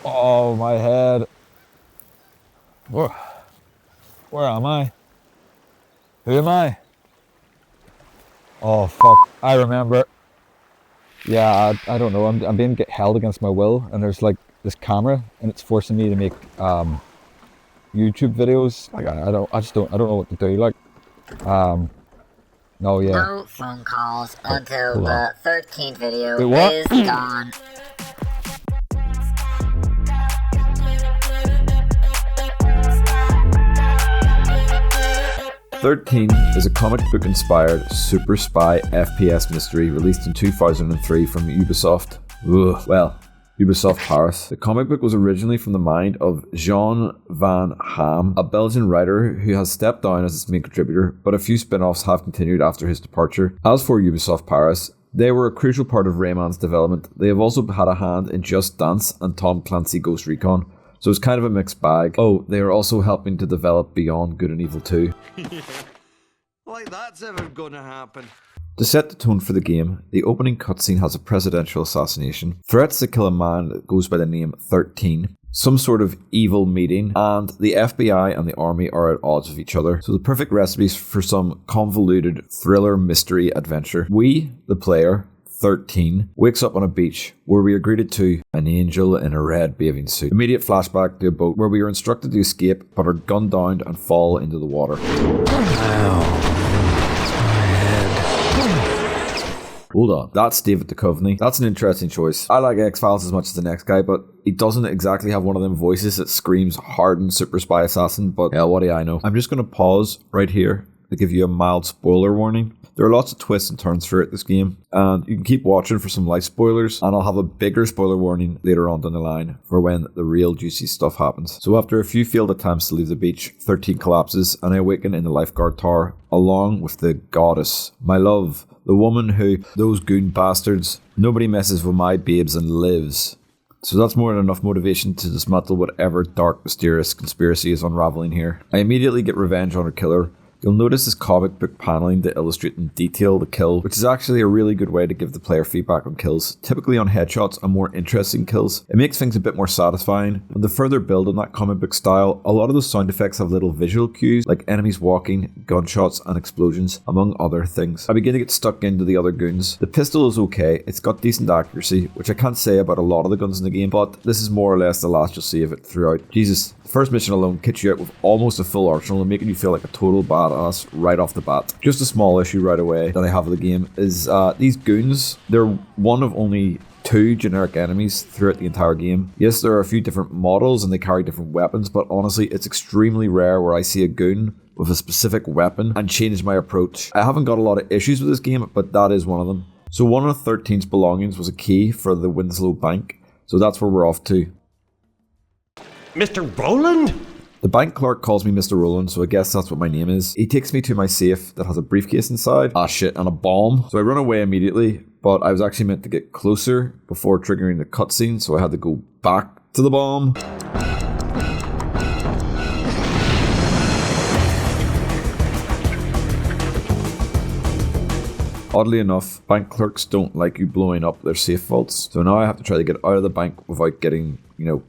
Oh, my head. Where, where am I? Who am I? Oh, fuck. I remember. Yeah, I don't know. I'm being held against my will, and there's like this camera, and it's forcing me to make YouTube videos. Like I don't know what to do. Like, um, no, yeah. No phone calls Oh, until hold on. the 13th video Wait, what? is gone. XIII is a comic book inspired super spy FPS mystery released in 2003 from Ubisoft. Ubisoft Paris. The comic book was originally from the mind of Jean Van Ham, a Belgian writer who has stepped down as its main contributor, but a few spin-offs have continued after his departure. As for Ubisoft Paris, they were a crucial part of Rayman's development. They have also had a hand in Just Dance and Tom Clancy Ghost Recon. So it's kind of a mixed bag. Oh, they are also helping to develop Beyond Good and Evil 2. Like that's ever gonna happen. To set the tone for the game, the opening cutscene has a presidential assassination, threats to kill a man that goes by the name 13, some sort of evil meeting, and the FBI and the army are at odds with each other. So the perfect recipes for some convoluted thriller mystery adventure. We, the player, 13, wakes up on a beach where we are greeted to an angel in a red bathing suit. Immediate flashback to a boat where we are instructed to escape but are gunned down and fall into the water. Hold on, that's David Duchovny. That's an interesting choice. I like X-Files as much as the next guy, but he doesn't exactly have one of them voices that screams hardened super spy assassin, but hell, what do I know? I'm just going to pause right here to give you a mild spoiler warning. There are lots of twists and turns throughout this game, and you can keep watching for some light spoilers, and I'll have a bigger spoiler warning later on down the line for when the real juicy stuff happens. So after a few failed attempts to leave the beach, 13 collapses, and I awaken in the lifeguard tower, along with the goddess, my love, the woman who, those goon bastards, nobody messes with my babes and lives. So that's more than enough motivation to dismantle whatever dark, mysterious conspiracy is unraveling here. I immediately get revenge on her killer. You'll notice this comic book paneling to illustrate in detail the kill, which is actually a really good way to give the player feedback on kills, typically on headshots and more interesting kills. It makes things a bit more satisfying, and to further build on that comic book style, a lot of those sound effects have little visual cues, like enemies walking, gunshots, and explosions, among other things. I begin to get stuck into the other goons. The pistol is okay, it's got decent accuracy, which I can't say about a lot of the guns in the game, but this is more or less the last you'll see of it throughout. Jesus. The first mission alone kits you out with almost a full arsenal and making you feel like a total badass right off the bat. Just a small issue right away that I have with the game is these goons, they're one of only 2 generic enemies throughout the entire game. Yes, there are a few different models and they carry different weapons, but honestly, it's extremely rare where I see a goon with a specific weapon and change my approach. I haven't got a lot of issues with this game, but that is one of them. So one of 13's belongings was a key for the Winslow bank, so that's where we're off to. Mr. Roland? The bank clerk calls me Mr. Roland, so I guess that's what my name is. He takes me to my safe that has a briefcase inside, and a bomb. So I run away immediately, but I was actually meant to get closer before triggering the cutscene, so I had to go back to the bomb. Oddly enough, bank clerks don't like you blowing up their safe vaults, so now I have to try to get out of the bank without getting,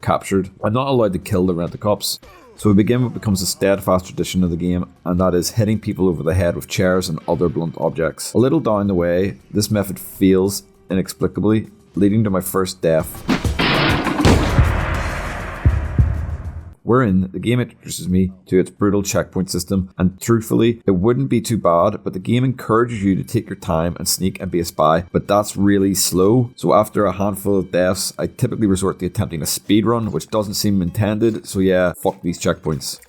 captured. I'm not allowed to kill the rent-a-cops, so we begin what becomes a steadfast tradition of the game, and that is hitting people over the head with chairs and other blunt objects. A little down the way, this method fails inexplicably, leading to my first death. Wherein the game introduces me to its brutal checkpoint system, and truthfully, it wouldn't be too bad, but the game encourages you to take your time and sneak and be a spy, but that's really slow. So after a handful of deaths, I typically resort to attempting a speedrun, which doesn't seem intended, so yeah, fuck these checkpoints.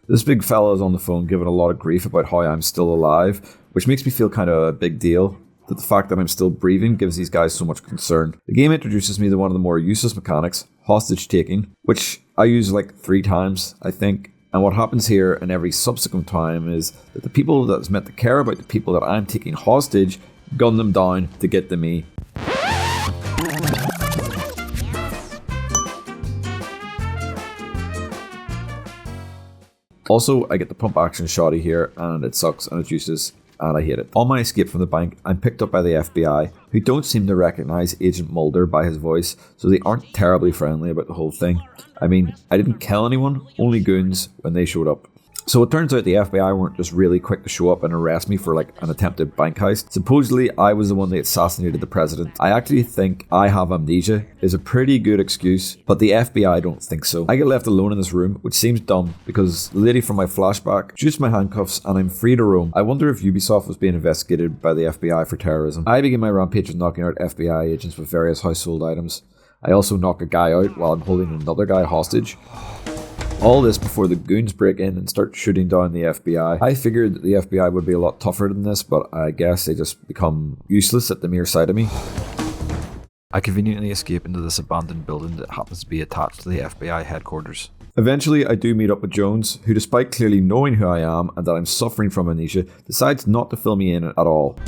This big fella is on the phone giving a lot of grief about how I'm still alive, which makes me feel kind of a big deal. That the fact that I'm still breathing gives these guys so much concern. The game introduces me to one of the more useless mechanics, hostage taking, which I use like 3 times, I think. And what happens here and every subsequent time is that the people that's meant to care about the people that I'm taking hostage gun them down to get to me. Also, I get the pump action shoddy here, and it sucks and it's useless. and I hate it. On my escape from the bank, I'm picked up by the FBI, who don't seem to recognize Agent Mulder by his voice, so they aren't terribly friendly about the whole thing. I mean, I didn't kill anyone, only goons when they showed up. So it turns out the FBI weren't just really quick to show up and arrest me for like an attempted bank heist. Supposedly, I was the one that assassinated the president. I actually think I have amnesia is a pretty good excuse, but the FBI don't think so. I get left alone in this room, which seems dumb because the lady from my flashback shoots my handcuffs and I'm free to roam. I wonder if Ubisoft was being investigated by the FBI for terrorism. I begin my rampage with knocking out FBI agents with various household items. I also knock a guy out while I'm holding another guy hostage. All this before the goons break in and start shooting down the FBI. I figured that the FBI would be a lot tougher than this, but I guess they just become useless at the mere sight of me. I conveniently escape into this abandoned building that happens to be attached to the FBI headquarters. Eventually, I do meet up with Jones, who despite clearly knowing who I am and that I'm suffering from amnesia, decides not to fill me in at all.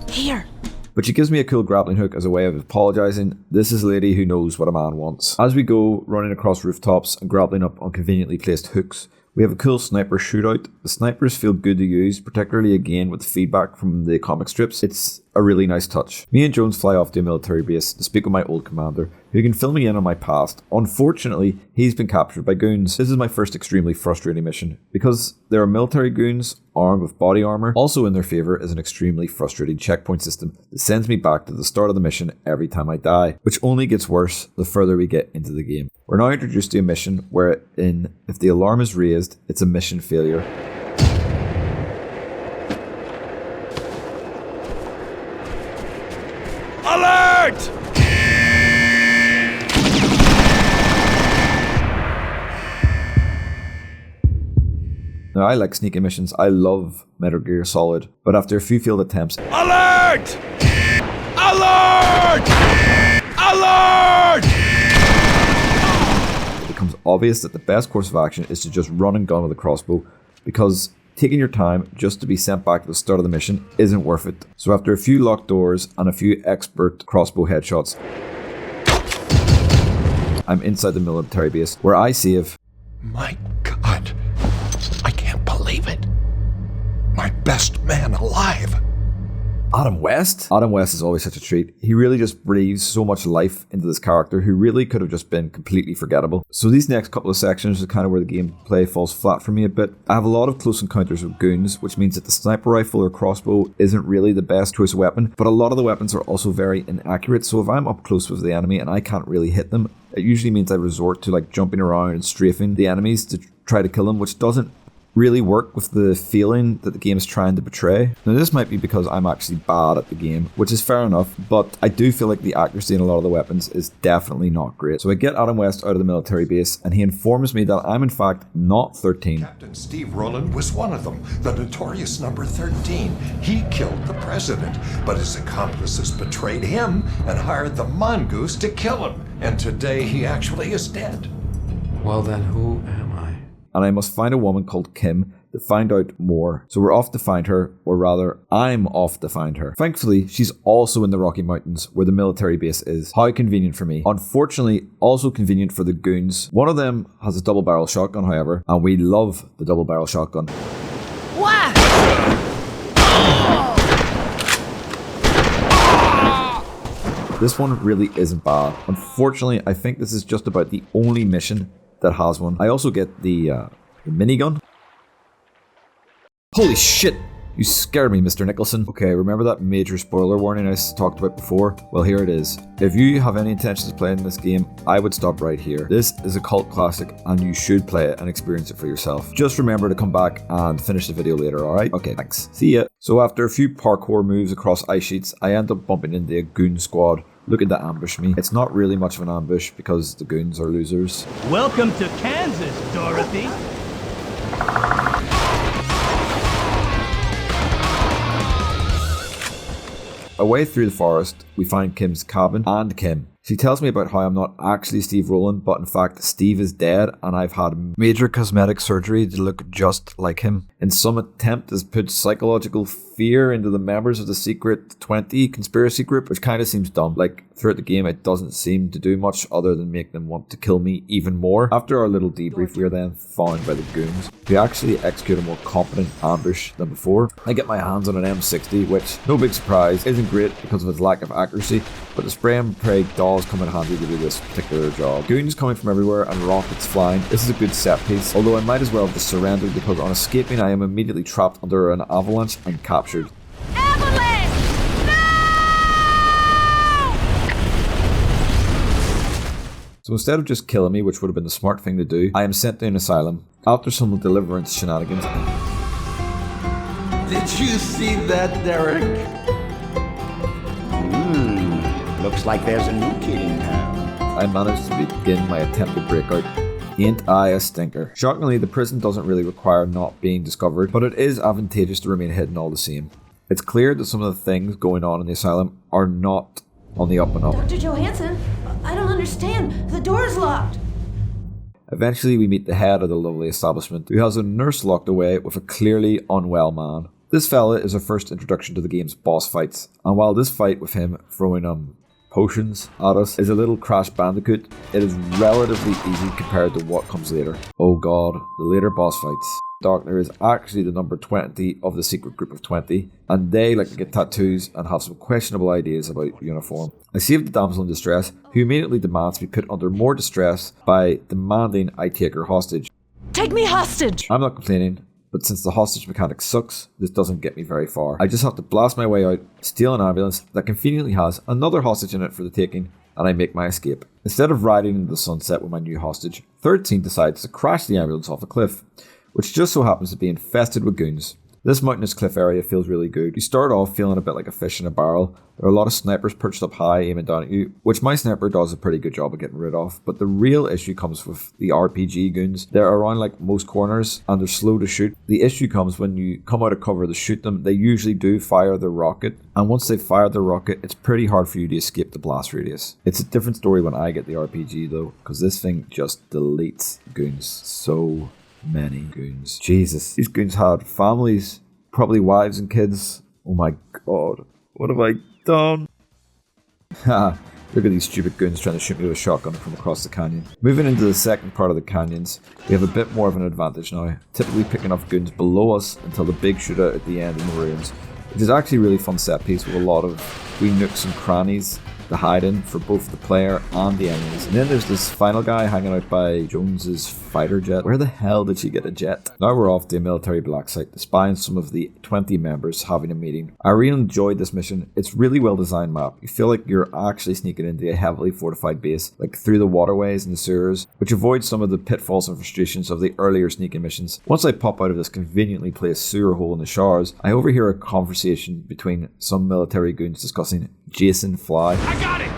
Here. But she gives me a cool grappling hook as a way of apologising. This is a lady who knows what a man wants. As we go, running across rooftops and grappling up on conveniently placed hooks, we have a cool sniper shootout. The snipers feel good to use, particularly again with feedback from the comic strips. It's a really nice touch. Me and Jones fly off to a military base to speak with my old commander, who can fill me in on my past. Unfortunately, he's been captured by goons. This is my first extremely frustrating mission, because there are military goons armed with body armor. Also in their favour is an extremely frustrating checkpoint system that sends me back to the start of the mission every time I die, which only gets worse the further we get into the game. We're now introduced to a mission wherein, if the alarm is raised, it's a mission failure. Alert! Now, I like sneaking missions. I love Metal Gear Solid, but after a few failed attempts, Alert! Alert! Alert! it becomes obvious that the best course of action is to just run and gun with a crossbow, because taking your time just to be sent back to the start of the mission isn't worth it. So after a few locked doors and a few expert crossbow headshots, I'm inside the military base, where I save. My God, I can't believe it. My best man alive. Adam West? Adam West is always such a treat. He really just breathes so much life into this character who really could have just been completely forgettable. So these next couple of sections are kind of where the gameplay falls flat for me a bit. I have a lot of close encounters with goons, which means that the sniper rifle or crossbow isn't really the best choice of weapon, but a lot of the weapons are also very inaccurate, so if I'm up close with the enemy and I can't really hit them, it usually means I resort to like jumping around and strafing the enemies to try to kill them, which doesn't really work with the feeling that the game is trying to portray. Now this might be because I'm actually bad at the game, which is fair enough, but I do feel like the accuracy in a lot of the weapons is definitely not great. So I get Adam West out of the military base and he informs me that I'm in fact not 13. Captain Steve Rowland was one of them, the notorious number 13. He killed the president, but his accomplices betrayed him and hired the mongoose to kill him. And today he actually is dead. Well then, who am I? And I must find a woman called Kim to find out more. So we're off to find her, or rather, I'm off to find her. Thankfully, she's also in the Rocky Mountains, where the military base is. How convenient for me. Unfortunately, also convenient for the goons. One of them has a double-barrel shotgun, however, and we love the double-barrel shotgun. Wow! This one really isn't bad. Unfortunately, I think this is just about the only mission that has one. I also get the minigun. Holy shit! You scared me, Mr. Nicholson. Okay, remember that major spoiler warning I talked about before? Well, here it is. If you have any intentions of playing this game, I would stop right here. This is a cult classic, and you should play it and experience it for yourself. Just remember to come back and finish the video later, alright? Okay, thanks. See ya. So after a few parkour moves across ice sheets, I end up bumping into a goon squad looking to ambush me. It's not really much of an ambush because the goons are losers. Welcome to Kansas, Dorothy. Away through the forest, we find Kim's cabin and Kim. She tells me about how I'm not actually Steve Rowland, but in fact Steve is dead and I've had major cosmetic surgery to look just like him. In some attempt to put psychological fear into the members of the Secret 20 conspiracy group, which kind of seems dumb. Like, throughout the game it doesn't seem to do much other than make them want to kill me even more. After our little debrief, we are then found by the goons, who actually execute a more competent ambush than before. I get my hands on an M60, which, no big surprise, isn't great because of its lack of accuracy, but the spray and pray does come in handy to do this particular job. Goons coming from everywhere and rockets flying. This is a good set piece, although I might as well have just surrendered because on escaping I am immediately trapped under an avalanche and captured. Avalanche! So instead of just killing me, which would have been the smart thing to do, I am sent to an asylum. After some deliverance shenanigans. Did you see that, Derek? Looks like there's a new kid in town. I managed to begin my attempted breakout. Ain't I a stinker? Shockingly, the prison doesn't really require not being discovered, but it is advantageous to remain hidden all the same. It's clear that some of the things going on in the asylum are not on the up and up. Dr. Johansson, I don't understand. The door's locked. Eventually, we meet the head of the lovely establishment, who has a nurse locked away with a clearly unwell man. This fella is our first introduction to the game's boss fights, and while this fight with him throwing potions at us is a little Crash Bandicoot, it is relatively easy compared to what comes later. Oh god, the later boss fights. Darkner is actually the number 20 of the secret group of 20, and they like to get tattoos and have some questionable ideas about uniform. I save the damsel in distress, who immediately demands to be put under more distress by demanding I take her hostage. Take me hostage! I'm not complaining, but since the hostage mechanic sucks, this doesn't get me very far. I just have to blast my way out, steal an ambulance that conveniently has another hostage in it for the taking, and I make my escape. Instead of riding into the sunset with my new hostage, 13 decides to crash the ambulance off a cliff, which just so happens to be infested with goons. This mountainous cliff area feels really good. You start off feeling a bit like a fish in a barrel. There are a lot of snipers perched up high aiming down at you, which my sniper does a pretty good job of getting rid of. But the real issue comes with the RPG goons. They're around like most corners and they're slow to shoot. The issue comes when you come out of cover to shoot them. They usually do fire their rocket, and once they've fired their rocket, it's pretty hard for you to escape the blast radius. It's a different story when I get the RPG though, because this thing just deletes goons. So many goons. Jesus, these goons had families, probably wives and kids. Oh my god, what have I done? Haha, look at these stupid goons trying to shoot me with a shotgun from across the canyon. Moving into the second part of the canyons, we have a bit more of an advantage now, typically picking off goons below us until the big shootout at the end in the ruins, which is actually a really fun set piece with a lot of wee nooks and crannies to hide in for both the player and the enemies. And then there's this final guy hanging out by Jones's fighter jet. Where the hell did she get a jet? Now we're off to a military black site to spy on some of the 20 members having a meeting. I really enjoyed this mission. It's really well designed map. You feel like you're actually sneaking into a heavily fortified base, like through the waterways and the sewers, which avoids some of the pitfalls and frustrations of the earlier sneaking missions. Once I pop out of this conveniently placed sewer hole in the showers, I overhear a conversation between some military goons discussing Jason Fly. I got it!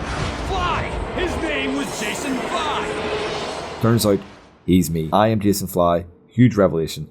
Fly! His name was Jason Fly! Turns out, he's me. I am Jason Fly. Huge revelation.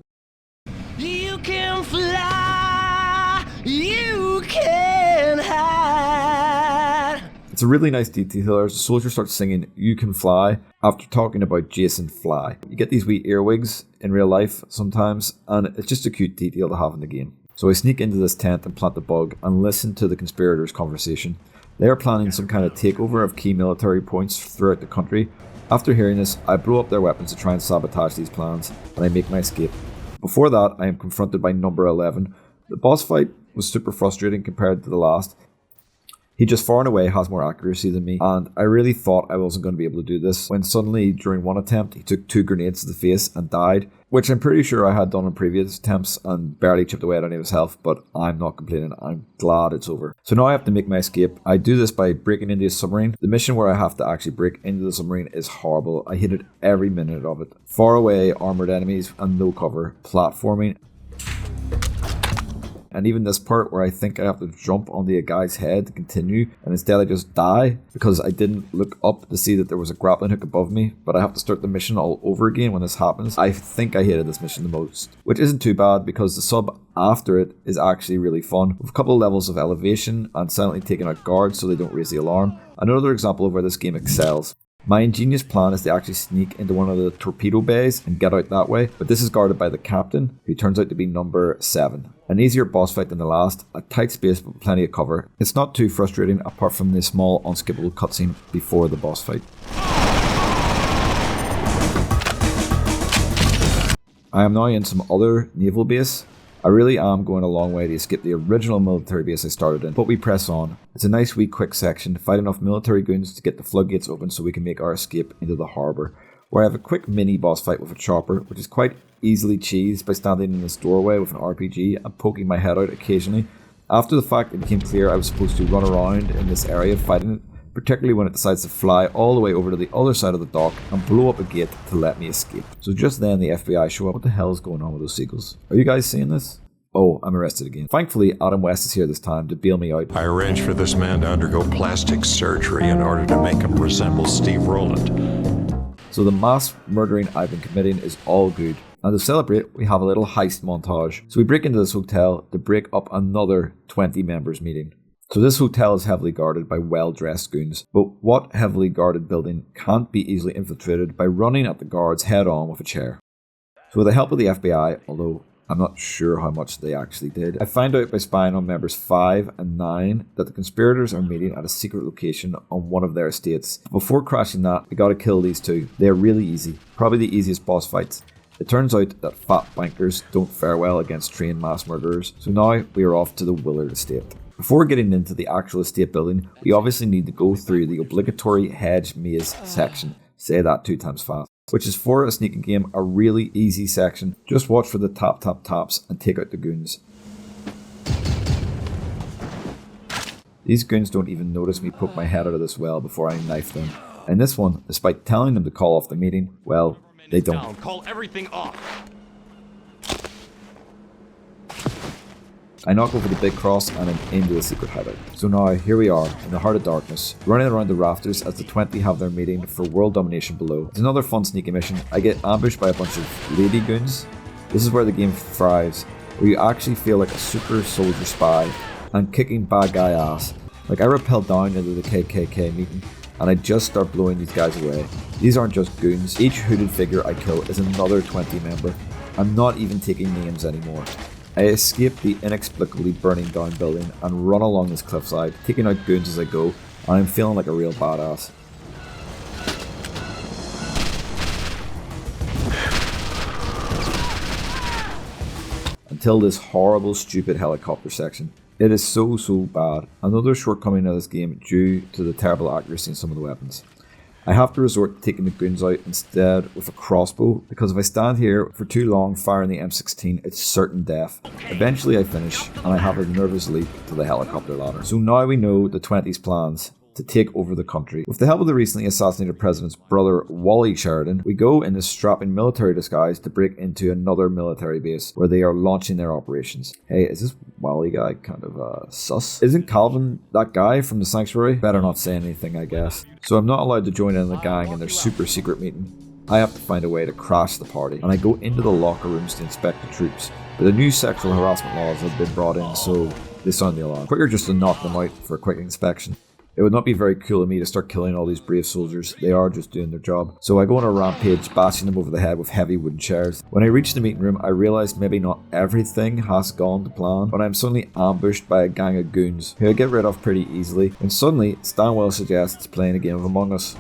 You can fly, you can hide. It's a really nice detail here as the soldier starts singing You Can Fly after talking about Jason Fly. You get these wee earwigs in real life sometimes, and it's just a cute detail to have in the game. So I sneak into this tent and plant the bug and listen to the conspirators' conversation. They are planning some kind of takeover of key military points throughout the country. After hearing this, I blow up their weapons to try and sabotage these plans, and I make my escape. Before that, I am confronted by number 11. The boss fight was super frustrating compared to the last. He just far and away has more accuracy than me, and I really thought I wasn't going to be able to do this, when suddenly, during one attempt, he took 2 grenades to the face and died, which I'm pretty sure I had done in previous attempts and barely chipped away at any of his health, but I'm not complaining. I'm glad it's over. So now I have to make my escape. I do this by breaking into a submarine. The mission where I have to actually break into the submarine is horrible. I hated every minute of it. Far away, armoured enemies and no cover, platforming, and even this part where I think I have to jump onto a guy's head to continue, and instead I just die because I didn't look up to see that there was a grappling hook above me, but I have to start the mission all over again when this happens. I think I hated this mission the most, which isn't too bad because the sub after it is actually really fun, with a couple of levels of elevation and silently taking out guards so they don't raise the alarm. Another example of where this game excels. My ingenious plan is to actually sneak into one of the torpedo bays and get out that way, but this is guarded by the captain, who turns out to be number 7. An easier boss fight than the last, a tight space but plenty of cover. It's not too frustrating apart from the small unskippable cutscene before the boss fight. I am now in some other naval base. I really am going a long way to escape the original military base I started in, but we press on. It's a nice wee quick section to fight enough military goons to get the floodgates open so we can make our escape into the harbour, where I have a quick mini boss fight with a chopper, which is quite easily cheesed by standing in this doorway with an RPG and poking my head out occasionally. After the fact, it became clear I was supposed to run around in this area fighting it, particularly when it decides to fly all the way over to the other side of the dock and blow up a gate to let me escape. So just then the FBI show up. What the hell is going on with those seagulls? Are you guys seeing this? Oh, I'm arrested again. Thankfully, Adam West is here this time to bail me out. I arranged for this man to undergo plastic surgery in order to make him resemble Steve Rowland. So the mass murdering I've been committing is all good. And to celebrate, we have a little heist montage. So we break into this hotel to break up another 20 members meeting. So this hotel is heavily guarded by well-dressed goons, but what heavily guarded building can't be easily infiltrated by running at the guards head-on with a chair? So with the help of the FBI, although I'm not sure how much they actually did, I find out by spying on members 5 and 9 that the conspirators are meeting at a secret location on one of their estates. Before crashing that, we gotta kill these two. They're really easy, probably the easiest boss fights. It turns out that fat bankers don't fare well against trained mass murderers, so now we are off to the Willard estate. Before getting into the actual estate building, we obviously need to go through the obligatory hedge maze section. Say that 2 times fast. Which is, for a sneaking game, a really easy section. Just watch for the taps and take out the goons. These goons don't even notice me poke my head out of this well before I knife them. And this one, despite telling them to call off the meeting, well, they don't. Call everything off. I knock over the big cross and I'm into the secret hideout. So now, here we are, in the heart of darkness, running around the rafters as the 20 have their meeting for world domination below. It's another fun sneaky mission. I get ambushed by a bunch of lady goons. This is where the game thrives, where you actually feel like a super soldier spy and kicking bad guy ass. Like, I rappel down into the KKK meeting and I just start blowing these guys away. These aren't just goons. Each hooded figure I kill is another 20 member. I'm not even taking names anymore. I escape the inexplicably burning down building and run along this cliffside, taking out goons as I go, and I'm feeling like a real badass. Until this horrible, stupid helicopter section. It is so bad. Another shortcoming of this game due to the terrible accuracy in some of the weapons. I have to resort to taking the goons out instead with a crossbow, because if I stand here for too long firing the M16, it's certain death. Eventually I finish, and I have a nervous leap to the helicopter ladder. So now we know the 20's plans to take over the country. With the help of the recently assassinated president's brother, Wally Sheridan, we go in this strapping military disguise to break into another military base where they are launching their operations. Hey, is this Wally guy kind of sus? Isn't Calvin that guy from the Sanctuary? Better not say anything, I guess. So I'm not allowed to join in the gang in their super secret meeting. I have to find a way to crash the party, and I go into the locker rooms to inspect the troops. But the new sexual harassment laws have been brought in, so they sound the alarm. Quicker just to knock them out for a quick inspection. It would not be very cool of me to start killing all these brave soldiers. They are just doing their job. So I go on a rampage, bashing them over the head with heavy wooden chairs. When I reach the meeting room, I realise maybe not everything has gone to plan, but I'm suddenly ambushed by a gang of goons, who I get rid of pretty easily, when suddenly Stanwell suggests playing a game of Among Us.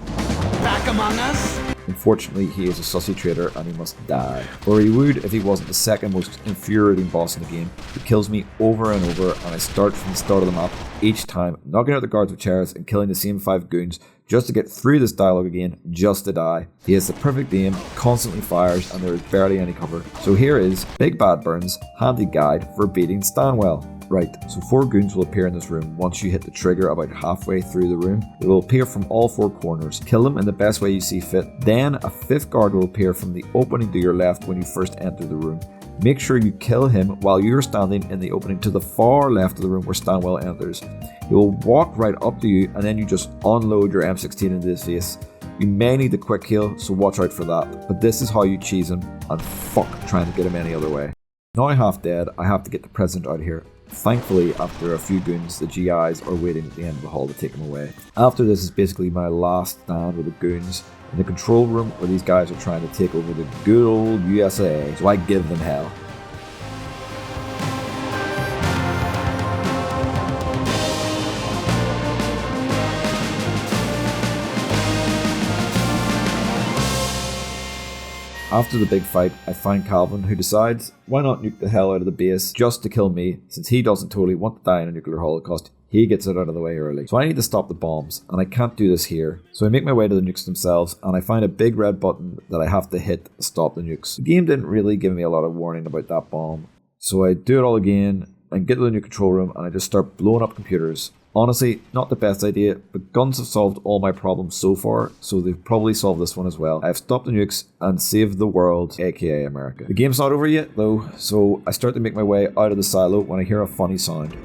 Back Among Us? Unfortunately, he is a sussy traitor and he must die. Or he would if he wasn't the second most infuriating boss in the game. He kills me over and over, and I start from the start of the map each time, knocking out the guards with chairs and killing the same 5 goons just to get through this dialogue again, just to die. He has the perfect aim, constantly fires, and there is barely any cover. So here is Big Bad Burns' handy guide for beating Stanwell. Right, so 4 goons will appear in this room once you hit the trigger about halfway through the room. They will appear from all 4 corners. Kill them in the best way you see fit. Then a 5th guard will appear from the opening to your left when you first enter the room. Make sure you kill him while you're standing in the opening to the far left of the room where Stanwell enters. He will walk right up to you and then you just unload your M16 into his face. You may need a quick heal, so watch out for that, but this is how you cheese him, and fuck trying to get him any other way. Now half dead, I have to get the president out of here. Thankfully, after a few goons, the GIs are waiting at the end of the hall to take him away. After this is basically my last stand with the goons in the control room where these guys are trying to take over the good old USA, so I give them hell. After the big fight, I find Calvin, who decides why not nuke the hell out of the base just to kill me, since he doesn't totally want to die in a nuclear holocaust. He gets it out of the way early. So I need to stop the bombs, and I can't do this here. So I make my way to the nukes themselves, and I find a big red button that I have to hit to stop the nukes. The game didn't really give me a lot of warning about that bomb. So I do it all again, and get to the nuke control room, and I just start blowing up computers. Honestly, not the best idea, but guns have solved all my problems so far, so they've probably solved this one as well. I've stopped the nukes and saved the world, aka America. The game's not over yet though, so I start to make my way out of the silo when I hear a funny sound.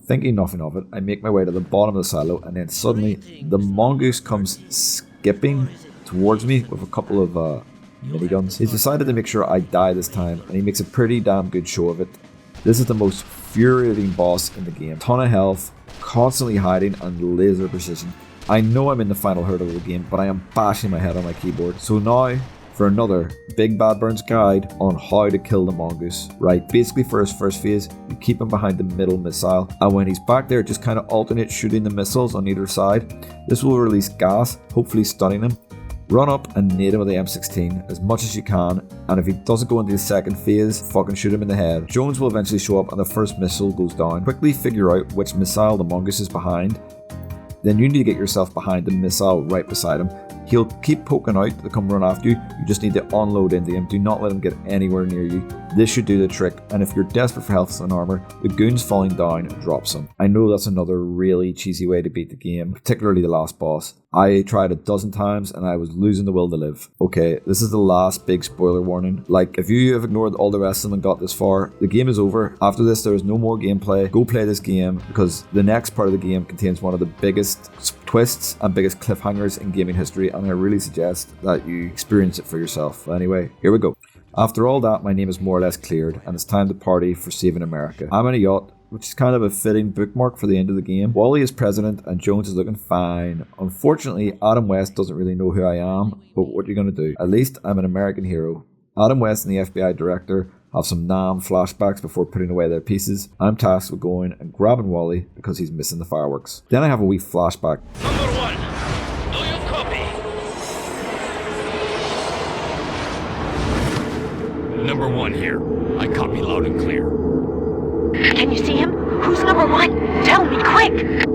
Thinking nothing of it, I make my way to the bottom of the silo, and then suddenly the mongoose comes skipping towards me with a couple of miniguns. He's decided to make sure I die this time, and he makes a pretty damn good show of it. This is the most infuriating boss in the game. Ton of health, constantly hiding, and laser precision. I know I'm in the final hurdle of the game, but I am bashing my head on my keyboard. So now, for another Big Bad Burns guide on how to kill the mongoose. Right, basically for his first phase, you keep him behind the middle missile, and when he's back there, just kind of alternate shooting the missiles on either side. This will release gas, hopefully stunning him. Run up and nade him with the M16 as much as you can, and if he doesn't go into the second phase, fucking shoot him in the head. Jones will eventually show up and the first missile goes down. Quickly figure out which missile the mongoose is behind. Then you need to get yourself behind the missile right beside him. He'll keep poking out to come run after you. You just need to unload into him. Do not let him get anywhere near you. This should do the trick, and if you're desperate for health and armor, the goons falling down drops him. I know that's another really cheesy way to beat the game, particularly the last boss. I tried a dozen times and I was losing the will to live. Okay, this is the last big spoiler warning. Like, if you have ignored all the rest of them and got this far, the game is over. After this, there is no more gameplay. Go play this game, because the next part of the game contains one of the biggest twists and biggest cliffhangers in gaming history, and I really suggest that you experience it for yourself. But anyway, here we go. After all that, my name is more or less cleared, and it's time to party for saving America. I'm in a yacht, which is kind of a fitting bookmark for the end of the game. Wally is president, and Jones is looking fine. Unfortunately, Adam West doesn't really know who I am, but what are you going to do? At least I'm an American hero. Adam West and the FBI director have some Nam flashbacks before putting away their pieces. I'm tasked with going and grabbing Wally because he's missing the fireworks. Then I have a wee flashback. Number one, do you copy? Number one here. I copy loud and clear. Can you see him? Who's number one? Tell me, quick!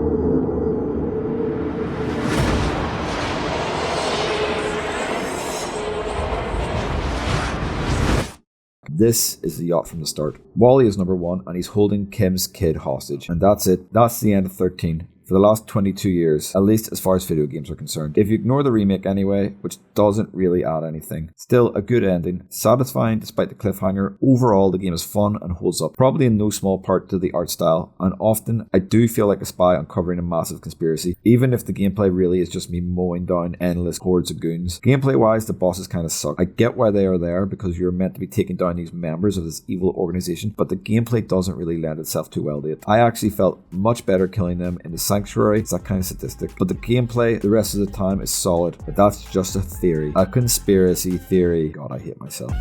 This is the yacht from the start. Wally is number one, and he's holding Kim's kid hostage. And that's it. That's the end of 13. For the last 22 years, at least as far as video games are concerned. If you ignore the remake anyway, which doesn't really add anything. Still a good ending, satisfying despite the cliffhanger. Overall, the game is fun and holds up, probably in no small part to the art style, and often I do feel like a spy uncovering a massive conspiracy, even if the gameplay really is just me mowing down endless hordes of goons. Gameplay wise, the bosses kind of suck. I get why they are there, because you're meant to be taking down these members of this evil organization, but the gameplay doesn't really lend itself too well to it. I actually felt much better killing them in the Sanctuary. It's that kind of sadistic, but the gameplay the rest of the time is solid. But that's just a theory, a conspiracy theory. God, I hate myself.